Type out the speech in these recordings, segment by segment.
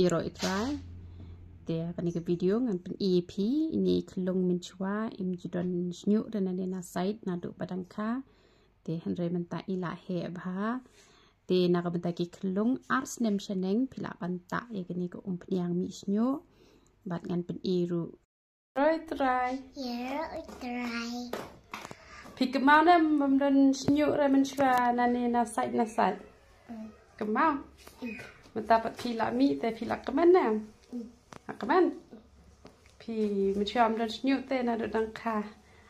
iro itrai dia kan ke video ngan pen EP ini kelung min chua im jidon snyu dan na site na du padangka de henre menta ila he bha de na ka benta ki kelung ars nem sheneng pila banta ye gani ko umpniang mi snyu bat ngan pen iru try pi kemana memdan snyu ra men chua na site kemau mendapat pila mi te pila kemana Akaman, pi macam dan senyum te na dudang ka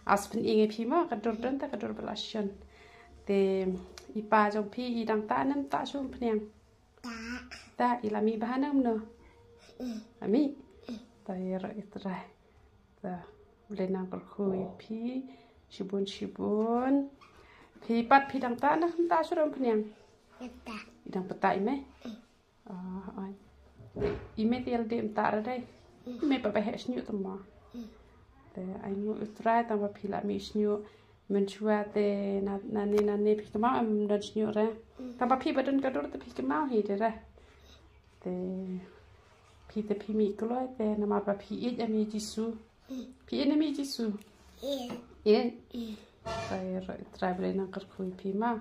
aspen inge pi ma kadur dan ta kadur belasyon te ipa jong pi idang ta nam ta sum pniang ta ilami bahanam no ami ta yero itra ta boleh nang berkui pi shibun pi pat pi dang ta na ta suram pniang idang petai me ime tiel dem tar dai ime pa he snyu tama te ai nu utrai tama pila mi snyu men chua te na ne pi tama am dan snyu re tama pi badan ka dor te pi kema hi de re te pi mi kloi te na ma pa pi it ami jisu pi enemi jisu ye ai ro utrai ble na kar kui pi ma